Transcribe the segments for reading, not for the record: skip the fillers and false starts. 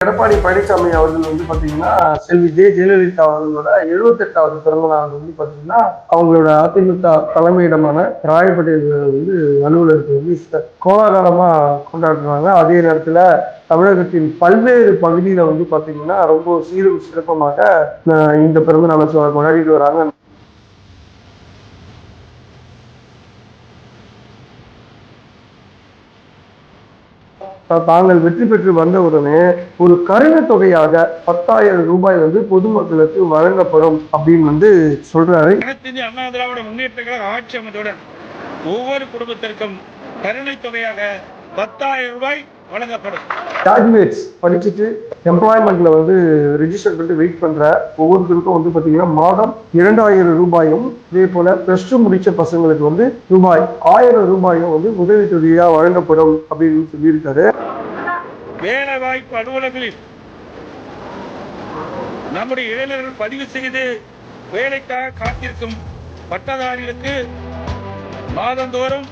எடப்பாடி பழனிசாமி அவர்கள் வந்து பாத்தீங்கன்னா செல்வி ஜெயலலிதா அவர்களோட 78வது பிறந்த நாள் வந்து பாத்தீங்கன்னா அவங்களோட அதிமுக தலைமையிடமான ராயப்பேட்டை வந்து அலுவலகத்தை வந்து கோலாகலமா கொண்டாடுறாங்க. அதே நேரத்துல தமிழகத்தின் பல்வேறு பகுதியில வந்து பாத்தீங்கன்னா ரொம்ப சீரும் சிறப்பமாக இந்த பிறந்த நாளை கொண்டாடிட்டு வராங்க. தாங்கள் வெற்றி பெற்று வந்தவுடனே ஒரு கருணை தொகையாக 10,000 ரூபாய் வந்து பொதுமக்களுக்கு வழங்கப்படும் அப்படின்னு வந்து சொல்றாரு. அண்ணா திராவிட முன்னேற்ற கழக ஆட்சி அமைந்தவுடன் ஒவ்வொரு குடும்பத்திற்கும் கருணை தொகையாக 10,000 ரூபாய் வழங்கப்படும். கிராஜுவேட்ஸ் படிச்சுட்டு எம்ப்ளாய்மெண்ட்ல வந்து ரெஜிஸ்டர் பண்ணிட்டு வெயிட் பண்ற ஒவ்வொருத்தருக்கும் வந்து பாத்தீங்கன்னா மாதம் 2,000 ரூபாயும், இதே போல +2 முடிச்ச பசங்களுக்கு வந்து ரூபாய் 1,000 ரூபாயும் வந்து உதவித்தொகையா வழங்கப்படும் அப்படின்னு சொல்லியிருக்காரு. வேலை வாய்ப்பு அலுவலகங்களில் நம்முடைய இளைஞர்கள் பதிவு செய்து வேலைக்காக காத்திருக்கும் பட்டதாரிகளுக்கு மாதந்தோறும்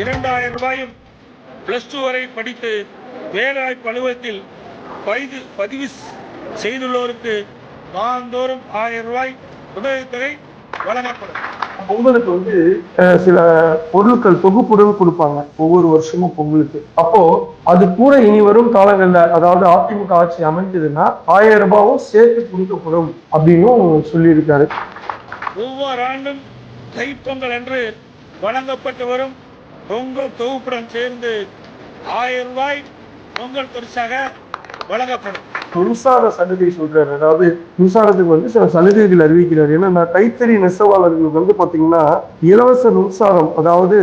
2,000 ரூபாயும் +2 வரை படித்து வேலைவாய்ப்பு அலுவலகத்தில் பதிவு செய்துள்ளோருக்கு மாதந்தோறும் 1,000 ரூபாய் உதவித்தொகை வழங்கப்படும். பொங்கலுக்கு வந்து சில பொருட்கள் தொகுப்புடன் கொடுப்பாங்க ஒவ்வொரு வருஷமும் பொங்கலுக்கு. அப்போ அது கூட இனி வரும் காலங்கள்ல, அதாவது அதிமுக ஆட்சி அமைஞ்சதுன்னா 1,000 ரூபாயும் சேர்த்து கொடுக்கப்படும் அப்படின்னு சொல்லியிருக்காரு. ஒவ்வொரு ஆண்டும் தைப்பொங்கல் என்று வழங்கப்பட்டு வரும் பொங்கல் தொகுப்புடன் சேர்ந்து 1,000 ரூபாய் பொங்கல் பரிசாக வழங்கப்படும். மின்சார சலுகை சொல்றாரு, அதாவது மின்சாரத்துக்கு வந்து சில சலுகைகள் அறிவிக்கிறார். ஏன்னா கைத்தறி நெசவாளர்களுக்கு வந்து பாத்தீங்கன்னா இலவச மின்சாரம், அதாவது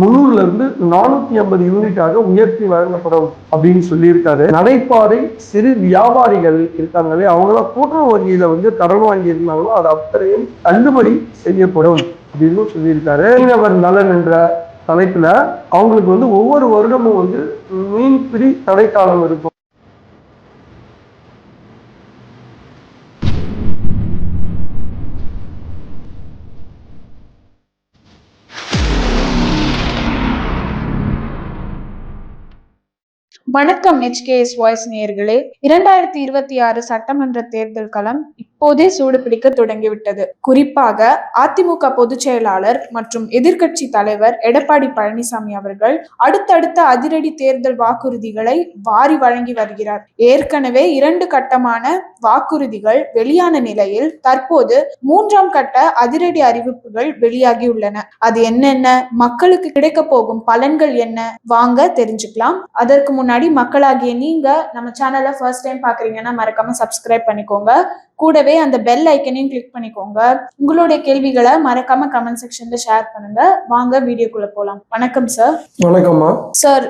300ல இருந்து 450 யூனிட்டாக உயர்த்தி வழங்கப்படும் அப்படின்னு சொல்லியிருக்காரு. நடைபாதை சிறு வியாபாரிகள் இருக்காங்களே, அவங்களாம் கூட்டுறவு வங்கியில வந்து கடன் வாங்கி இருந்தாங்களோ அது அத்தனையும் தள்ளுபடி செய்யப்படும் அப்படின்னு சொல்லியிருக்காரு. மீனவர் நலன் என்ற தலைப்புல அவங்களுக்கு வந்து ஒவ்வொரு வருடமும் வந்து மீன்பிடி தடைக்காலம் இருக்கும். வணக்கம் HKS வாய்ஸ் நேயர்களே. 2026 சட்டமன்ற தேர்தல் களம் இப்போதே சூடுபிடிக்க தொடங்கிவிட்டது. குறிப்பாக அதிமுக பொதுச் செயலாளர் மற்றும் எதிர்க்கட்சி தலைவர் எடப்பாடி பழனிசாமி அவர்கள் அடுத்தடுத்த அதிரடி தேர்தல் வாக்குறுதிகளை வாரி வழங்கி வருகிறார். ஏற்கனவே 2 கட்டமான வாக்குறுதிகள் வெளியான நிலையில் தற்போது 3ஆம் கட்ட அதிரடி அறிவிப்புகள் வெளியாகியுள்ளன. அது என்னென்ன, மக்களுக்கு கிடைக்க போகும் பலன்கள் என்ன, வாங்க தெரிஞ்சுக்கலாம். அதற்கு முன்னாடி மக்களாகிய நீங்க நம்ம சேனலை ஃபர்ஸ்ட் டைம் பாக்குறீங்கன்னா மறக்காம சப்ஸ்கிரைப் பண்ணிக்கோங்க. கூடவே அந்த பெல் ஐக்கனையும் கிளிக் பண்ணிக்கோங்க. உங்களுடைய கேள்விகளை மறக்காம கமெண்ட் செக்ஷன்ல ஷேர் பண்ணுங்க. வாங்க வீடியோக்குள்ள போலாம். வணக்கம் சார். வணக்கம்மா சார்.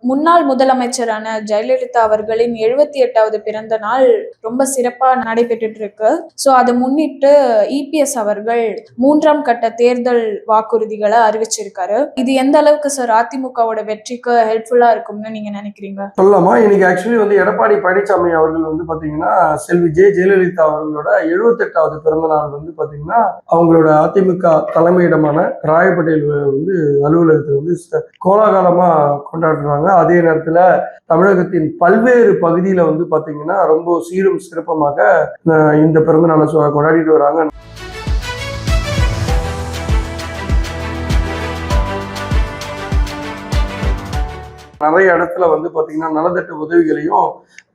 முன்னாள் முதலமைச்சரான ஜெயலலிதா அவர்களின் 78வது பிறந்த நாள் ரொம்ப சிறப்பா நடைபெற்று இருக்கு. சோ அதை முன்னிட்டு EPS அவர்கள் 3ஆம் கட்ட தேர்தல் வாக்குறுதிகளை அறிவிச்சிருக்காரு. இது எந்த அளவுக்கு சார் அதிமுகவோட வெற்றிக்கு ஹெல்ப்ஃபுல்லா இருக்கும்னு நீங்க நினைக்கிறீங்க? சொல்லலாமா? இன்னைக்கு ஆக்சுவலி வந்து எடப்பாடி பழனிசாமி அவர்கள் வந்து பாத்தீங்கன்னா செல்வி ஜெயலலிதா அவர்களோட 78வது பிறந்த நாள் வந்து பாத்தீங்கன்னா அவங்களோட அதிமுக தலைமையிடமான ராயப்பேட்டையில் வந்து அலுவலகத்தில் வந்து கோலாகலமா கொண்டாடுறாங்க. அதே நேரத்துல தமிழகத்தின் பல்வேறு பகுதியில வந்து பாத்தீங்கன்னா ரொம்ப சீரும் சிறப்பமாக இந்த பிறந்த நாளை கொண்டாடிட்டு வராங்க. நிறைய இடத்துல வந்து பாத்தீங்கன்னா நலத்திட்ட உதவிகளையும்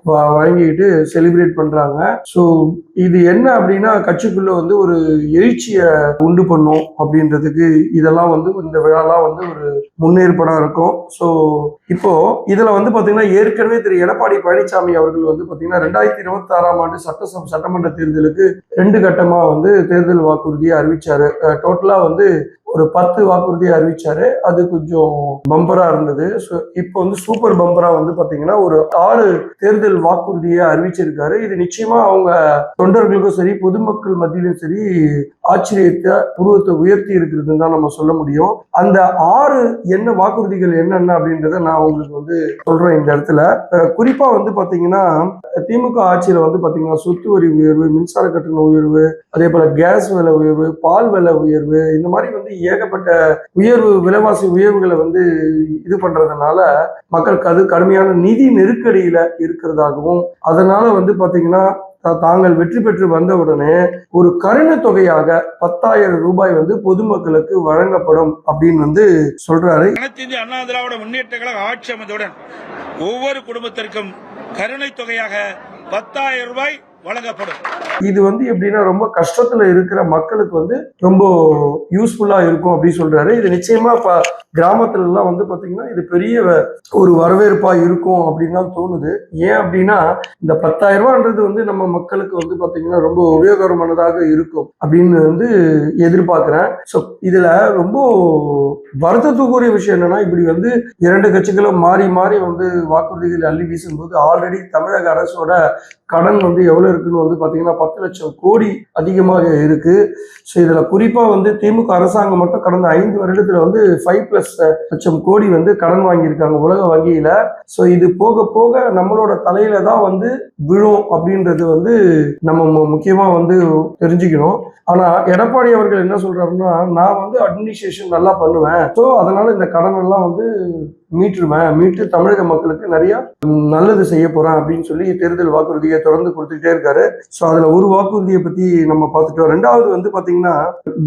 வழங்கிட்டு செலிப்ரேட் பண்றாங்க. ஸோ இது என்ன அப்படின்னா கட்சிக்குள்ள வந்து ஒரு எழுச்சியை உண்டு பண்ணும் அப்படின்றதுக்கு இதெல்லாம் வந்து இந்த விழாலாம் வந்து ஒரு முன்னேற்பாடா இருக்கும். ஸோ இப்போ இதுல வந்து பாத்தீங்கன்னா ஏற்கனவே திரு எடப்பாடி பழனிசாமி அவர்கள் வந்து பாத்தீங்கன்னா 2026ஆம் ஆண்டு சட்டமன்ற தேர்தலுக்கு 2 கட்டமா வந்து தேர்தல் வாக்குறுதியை அறிவிச்சாரு. டோட்டலா வந்து ஒரு 10 வாக்குறுதியை அறிவிச்சாரு. அது கொஞ்சம் பம்பரா இருந்தது. ஸோ இப்போ வந்து சூப்பர் பம்பரா வந்து பாத்தீங்கன்னா ஒரு 6 தேர்தல் வாக்குறுதியை அறிவிச்சிருக்காரு. இது நிச்சயமா அவங்க தொண்டர்களுக்கும் சரி பொதுமக்கள் மத்தியிலும் சரி ஆச்சரியத்தை உருவத்தை உயர்த்தி இருக்கிறதுன்னு தான் நம்ம சொல்ல முடியும். அந்த 6 என்ன வாக்குறுதிகள் என்னென்ன அப்படின்றத நான் உங்களுக்கு வந்து சொல்றேன் இந்த இடத்துல. குறிப்பா வந்து பாத்தீங்கன்னா திமுக ஆட்சியில வந்து பாத்தீங்கன்னா சொத்து வரி உயர்வு, மின்சார கட்டண உயர்வு, அதே போல கேஸ் விலை உயர்வு, பால் விலை உயர்வு, இந்த மாதிரி வந்து ஏகப்பட்ட விலைவாசி உயர்வுகளை வந்து இது பண்றதுனால மக்களுக்கு அது கடுமையான நிதி நெருக்கடியில இருக்கிறதாகவும், அதனால வந்து பாத்தீங்கன்னா தாங்கள் வெற்றி பெற்று வந்தவுடனே ஒரு கருணை தொகையாக 10,000 ரூபாய் வந்து பொதுமக்களுக்கு வழங்கப்படும் அப்படின்னு வந்து சொல்றாரு. அனைத்து இந்திய அண்ணா திராவிட முன்னேற்ற கழக ஆட்சி அமைந்தவுடன் ஒவ்வொரு குடும்பத்திற்கும் கருணை தொகையாக 10,000 ரூபாய் வழங்கப்படும். இது வந்து எப்படின்னா ரொம்ப கஷ்டத்துல இருக்கிற மக்களுக்கு வந்து ரொம்ப யூஸ்ஃபுல்லா இருக்கும் அப்படின்னு சொல்றாரு. இது நிச்சயமா கிராமத்துல எல்லாம் வந்து பாத்தீங்கன்னா இது பெரிய ஒரு வரவேற்பா இருக்கும் அப்படின்னு தான் தோணுது. ஏன் அப்படின்னா இந்த 10,000 ரூபான்றது வந்து நம்ம மக்களுக்கு வந்து பாத்தீங்கன்னா ரொம்ப உபயோகரமானதாக இருக்கும் அப்படின்னு வந்து எதிர்பார்க்கிறேன். ஸோ இதுல ரொம்ப வருத்தத்துக்குரிய விஷயம் என்னன்னா, இப்படி வந்து இரண்டு கட்சிகளும் மாறி மாறி வந்து வாக்குறுதிகள் அள்ளி வீசும்போது ஆல்ரெடி தமிழக அரசோட கடன் வந்து எவ்வளவு இருக்குன்னு வந்து பாத்தீங்கன்னா 10 லட்சம் கோடி அதிகமாக இருக்கு. ஸோ இதுல குறிப்பா வந்து திமுக அரசாங்கம் மட்டும் கடந்த 5 வருடத்துல வந்து 5+ லட்சம் கோடி வந்து கடன் வாங்கியிருக்காங்க உலக வங்கியில. ஸோ இது போக போக நம்மளோட தலையில தான் வந்து விழும் அப்படின்றது வந்து நம்ம முக்கியமா வந்து தெரிஞ்சுக்கணும். ஆனா எடப்பாடி அவர்கள் என்ன சொல்றாருன்னா, நான் வந்து அட்மினிஸ்ட்ரேஷன் நல்லா பண்ணுவேன், ஸோ அதனால இந்த கடன் எல்லாம் வந்து மீட்டு தமிழக மக்களுக்கு நிறைய நல்லது செய்ய போறேன் அப்படின்னு சொல்லி தேர்தல் வாக்குறுதியை தொடர்ந்து கொடுத்துக்கிட்டே இருக்காரு. ஸோ அதுல ஒரு வாக்குறுதியை பத்தி நம்ம பார்த்துட்டோம். ரெண்டாவது வந்து பாத்தீங்கன்னா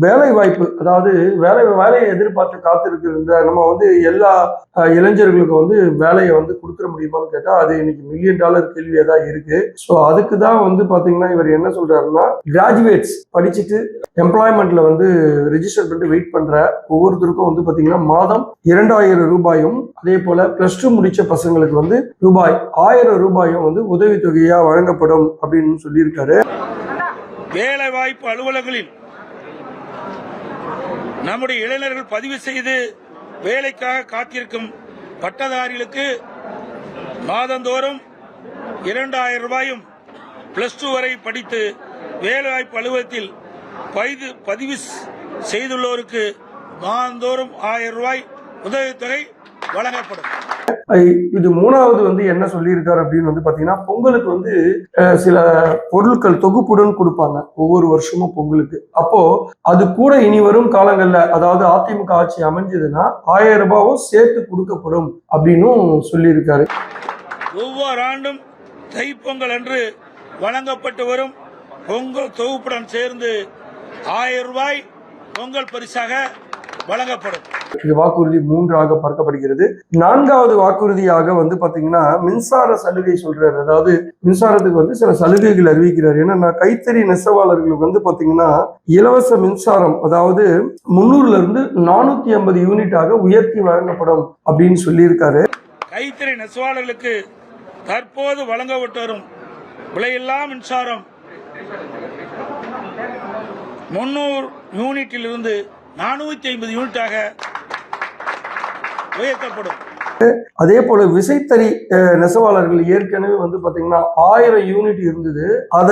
வேலை வாய்ப்பு, அதாவது வேலையை எதிர்பார்த்து காத்திருக்கிற நம்ம வந்து எல்லா இளைஞர்களுக்கும் வந்து வேலையை வந்து கொடுத்துட முடியுமான்னு கேட்டா அது இன்னைக்கு $1 மில்லியன் கேள்வியா தான் இருக்கு. ஸோ அதுக்கு தான் வந்து பாத்தீங்கன்னா இவர் என்ன சொல்றாருன்னா, கிராஜுவேட்ஸ் படிச்சுட்டு எம்ப்ளாய்மெண்ட்ல வந்து ரெஜிஸ்டர் பண்ணிட்டு வெயிட் பண்ற ஒவ்வொருத்தருக்கும் வந்து பாத்தீங்கன்னா மாதம் 2,000 ரூபாயும், அதே போல +2 முடிச்ச பசங்களுக்கு வந்து ரூபாய் 1,000 ரூபாயும் வந்து உதவித்தொகையா வழங்கப்படும் அப்படின்னு சொல்லியிருக்காரு. வேலை வாய்ப்பு அலுவலகங்களில் நம்முடைய இளைஞர்கள் பதிவு செய்து வேலைக்காக காத்திருக்கும் பட்டதாரிகளுக்கு மாதந்தோறும் 2,000 ரூபாயும் +2 வரை படித்து வேலைவாய்ப்பு அலுவலகத்தில் பதிவு செய்துள்ளோருக்கு மாதந்தோறும் 1,000 ரூபாய் உதவித்தொகை வழங்கப்படும். இது மூணாவது வந்து என்ன சொல்லியிருக்காரு அப்படின்னு வந்து பாத்தீங்கன்னா, பொங்கலுக்கு வந்து சில பொருட்கள் தொகுப்புடன் கொடுப்பாங்க ஒவ்வொரு வருஷமும் பொங்கலுக்கு. அப்போ அது கூட இனி வரும் காலங்கள்ல, அதாவது அதிமுக ஆட்சி அமைஞ்சதுன்னா 1,000 ரூபாயும் சேர்த்து கொடுக்கப்படும் அப்படின்னும் சொல்லியிருக்காரு. ஒவ்வொரு ஆண்டும் தைப்பொங்கல் அன்று வழங்கப்பட்டு வரும் பொங்கல் தொகுப்புடன் சேர்ந்து 1,000 ரூபாய் பொங்கல் பரிசாக வழங்கப்படும். இது வாக்குறுதி 3ஆக பார்க்கப்படுகிறது. 4வது வாக்குறுதியாக வந்து பாத்தீங்கன்னா மின்சார சலுகை சொல்றாரு. அதாவது மின்சாரத்துக்கு வந்து சில சலுகைகள் அறிவிக்கிறார். ஏன்னா கைத்தறி நெசவாளர்களுக்கு வந்து பாத்தீங்கன்னா இலவச மின்சாரம், அதாவது 300ல இருந்து 450 யூனிட்டாக உயர்த்தி வழங்கப்படும் அப்படின்னு சொல்லியிருக்காரு. கைத்தறி நெசவாளர்களுக்கு தற்போது வழங்கப்பட்டு வரும் விலையில்லா மின்சாரம் 300 யூனிட்டிலிருந்து 450 யூனிட்டாக உயர்த்தப்படும். அதே போல விசைத்தறி நெசவாளர்கள் ஏற்கனவே வந்து பாத்தீங்கன்னா 1000 யூனிட் இருந்தது, அத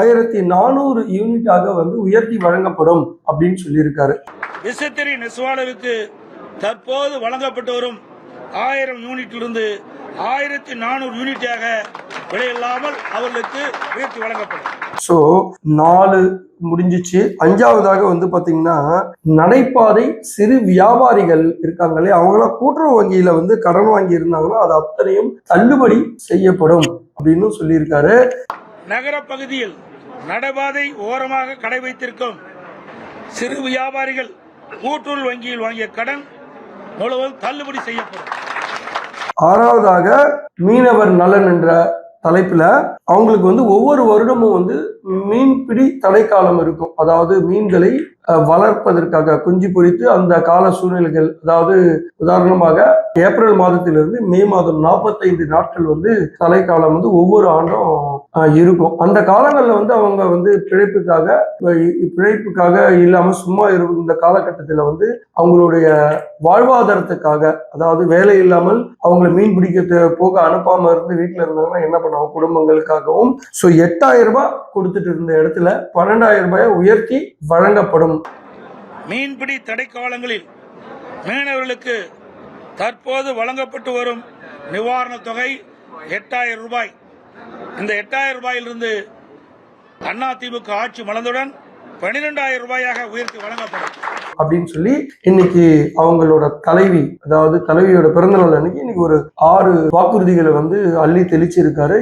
1400 யூனிட்டாக வந்து உயர்த்தி வழங்கப்படும் அப்படின்னு சொல்லியிருக்காரு. விசைத்தறி நெசவாளருக்கு தற்போது வழங்கப்பட்டு வரும் 1000 யூனிட்டிலிருந்து 1400 யூனிட்டாக விலையில்லாமல் அவர்களுக்கு உயர்த்தி வழங்கப்படும். ஸோ 4 முடிஞ்சிச்சு. 5வதாக வந்து பாத்தீங்கன்னா நடைபாதை சிறு வியாபாரிகள் இருக்காங்களே, அவங்களாம் கூட்டுறவு வங்கியில வந்து கடன் வாங்கி இருந்தாங்கன்னா அது அத்தனையும் தள்ளுபடி செய்யப்படும் அப்படின்னு சொல்லியிருக்காரு. நகர பகுதியில் நடைபாதை ஓரமாக கடை வைத்திருக்கும் சிறு வியாபாரிகள் கூட்டுறவு வங்கியில் வாங்கிய கடன் முழுவதும் தள்ளுபடி செய்யப்படும். 6வதாக மீனவர் நலன் என்ற தலைப்புல அவங்களுக்கு வந்து ஒவ்வொரு வருடமும் வந்து மீன்பிடி தடைக்காலம் இருக்கும். அதாவது மீன்களை வளர்ப்பதற்காக குஞ்சு பொரித்து அந்த கால சூழ்நிலைகள், அதாவது உதாரணமாக ஏப்ரல் மாதத்திலிருந்து மே மாதம் 45 நாட்கள் வந்து தடைக்காலம் வந்து ஒவ்வொரு ஆண்டும் இருக்கும். அந்த காலங்கள்ல வந்து அவங்க வந்து பிழைப்புக்காக இல்லாம சும்மா இருக்கும் இந்த காலகட்டத்தில் வந்து அவங்களுடைய வாழ்வாதாரத்துக்காக, அதாவது வேலை இல்லாமல் அவங்களை மீன் பிடிக்க போக அனுப்பாம இருந்து வீட்டுல இருந்தாங்கன்னா என்ன பண்ணுவாங்க, குடும்பங்களுக்காகவும். ஸோ 8,000 ரூபாய் கொடுத்துட்டு இருந்த இடத்துல 12,000 ரூபாயை உயர்த்தி வழங்கப்படும். மீன்பிடி தடைக்காலங்களில் மீனவர்களுக்கு தற்போது வழங்கப்பட்டு வரும் நிவாரண தொகை 8,000 ரூபாய். இந்த 8,000 ரூபாயிலிருந்து அதிமுக ஆட்சி மலர்ந்தவுடன் 12,000 ரூபாயாக உயர்த்தி வழங்கப்படும். அப்படின்னு சொல்லி இன்னைக்கு அவங்களோட தலைவி, அதாவது தலைவியோட பிறந்தநாள் அன்னைக்கு இன்னைக்கு ஒரு 6 வாக்குறுதிகளை வந்து அள்ளி தெளிச்சிருக்காரு.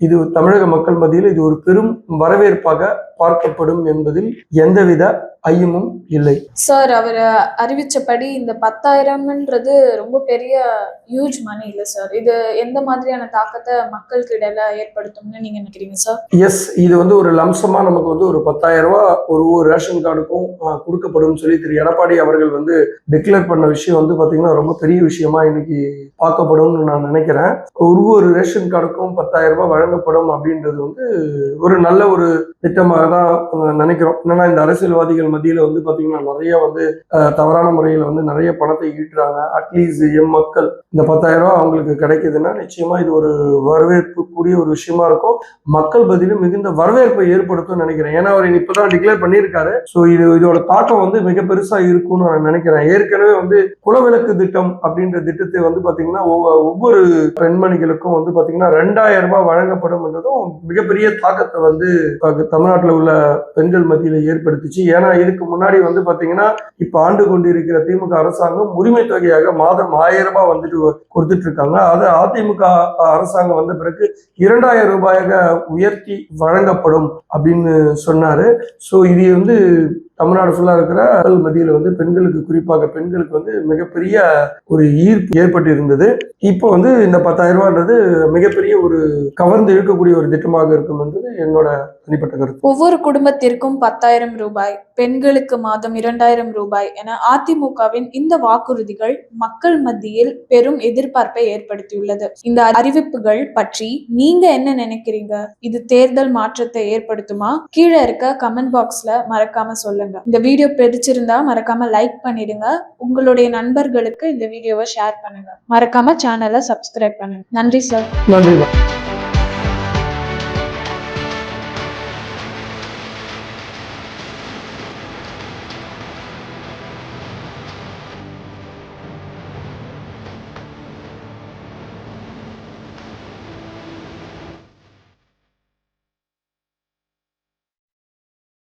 இது தமிழக மக்கள் மத்தியில் இது ஒரு பெரும் வரவேற்பாக பார்க்கப்படும் என்பதில் எந்தவித ஐயமும் இல்லை. சார், அவர் அறிவிச்சபடி இந்த 10,000ன்றது ரொம்ப பெரிய ஹியூஜ் மணி இல்ல சார். இது எந்த மாதிரியான தாக்கத்தை மக்களுக்கு இடையில ஏற்படுத்தும்னு நீங்க நினைக்கிறீங்க சார்? எஸ், இது வந்து ஒரு லம்சமா நமக்கு வந்து ஒரு 10,000 ரூபாய் ஒவ்வொரு ரேஷன் கார்டுக்கும் கொடுக்கப்படும் சொல்லி திரு எடப்பாடி அவர்கள் வந்து டிக்ளேர் பண்ண விஷயம் வந்து பாத்தீங்கன்னா ரொம்ப பெரிய விஷயமா இன்னைக்கு பார்க்கப்படும் நான் நினைக்கிறேன். ஒவ்வொரு ரேஷன் கார்டுக்கும் 10,000 ரூபாய் வழங்கப்படும் அப்படின்றது வந்து ஒரு நல்ல ஒரு திட்டமாக தான் நினைக்கிறோம். என்னன்னா இந்த அரசியல்வாதிகள் மத்தியில வந்து பாத்தீங்கன்னா நிறைய வந்து தவறான முறையில வந்து நிறைய பணத்தை ஈட்டுறாங்க. அட்லீஸ்ட் மக்கள் இந்த 10,000 ரூபாய் அவங்களுக்கு கிடைக்குதுன்னா நிச்சயமா இது ஒரு வரவேற்பு கூடிய ஒரு விஷயமா இருக்கும். மக்கள் பதிலும் மிகுந்த வரவேற்பை ஏற்படுத்தும் நினைக்கிறேன். ஏன்னா அவர் இப்பதான் டிக்ளேர் பண்ணியிருக்காரு. ஸோ இதோட தாக்கம் வந்து மிக பெருசா இருக்கும்னு நான் நினைக்கிறேன். ஏற்கனவே வந்து குலவிளக்கு திட்டம் அப்படின்ற திட்டத்தை வந்து பாத்தீங்கன்னா ஒவ்வொரு பெண்மணிகளுக்கும் வந்து பாத்தீங்கன்னா 2,000 ரூபாய் வழங்கப்படும் என்றதும் மிகப்பெரிய தாக்கத்தை வந்து தமிழ்நாட்டில் உள்ள பெண்கள் மத்தியில ஏற்படுத்திச்சு. ஏன்னா இதுக்கு முன்னாடி வந்து பாத்தீங்கன்னா இப்ப ஆண்டு கொண்டிருக்கிற திமுக அரசாங்கம் உரிமை தொகையாக மாதம் 1,000 ரூபாய் வந்துட்டு கொடுத்துட்டு இருக்காங்க. அது அதிமுக அரசாங்கம் வந்த பிறகு 2,000 ரூபாயாக உயர்த்தி வழங்கப்படும் அப்படின்னு சொன்னாரு. ஸோ இது வந்து தமிழ்நாடு ஃபுல்லா இருக்கிற மத்தியில வந்து பெண்களுக்கு, குறிப்பாக பெண்களுக்கு வந்து மிகப்பெரிய ஒரு ஈர்ப்பு ஏற்பட்டு இருந்தது. இப்போ வந்து இந்த 10,000 ரூபான்றது மிகப்பெரிய ஒரு கவர்ந்து இழுக்கக்கூடிய ஒரு திட்டமாக இருக்கும் என்பது என்னோட தனிப்பட்ட கருத்து. ஒவ்வொரு குடும்பத்திற்கும் 10,000 ரூபாய், பெண்களுக்கு மாதம் 2,000 ரூபாய் என அதிமுகவின் இந்த வாக்குறுதிகள் மக்கள் மத்தியில் பெரும் எதிர்பார்ப்பை ஏற்படுத்தியுள்ளது. இந்த அறிவிப்புகள் பற்றி நீங்க என்ன நினைக்கிறீங்க? இது தேர்தல் மாற்றத்தை ஏற்படுத்துமா? கீழே இருக்க கமெண்ட் பாக்ஸ்ல மறக்காம சொல்லுங்க. இந்த வீடியோ பிடிச்சிருந்தா மறக்காம லைக் பண்ணிடுங்க. உங்களுடைய நண்பர்களுக்கு இந்த வீடியோவை ஷேர் பண்ணுங்க. மறக்காம சேனலை சப்ஸ்கிரைப் பண்ணுங்க. நன்றி சார். நன்றி.